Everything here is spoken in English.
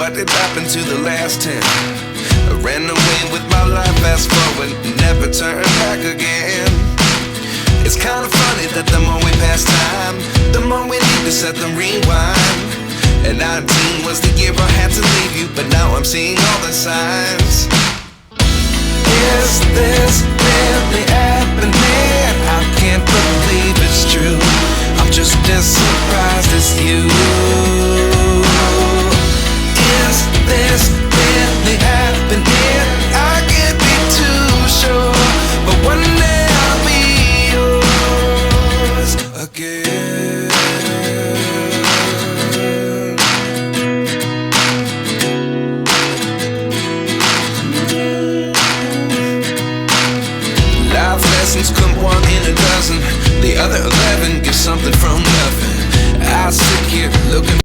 what did happen to the last 10? I ran away with my life, fast forward, never turn back again. It's kind of funny that the more we pass time, the more we need to set them rewind. And 19 was the year I had to leave you, but now I'm seeing all the signs. Is this really happening? I can't believe it's true. I'm just as surprised as you. Is this really happening? I can't be too sure, but one day I'll be yours again. Life lessons come one in a dozen. The other 11 get something from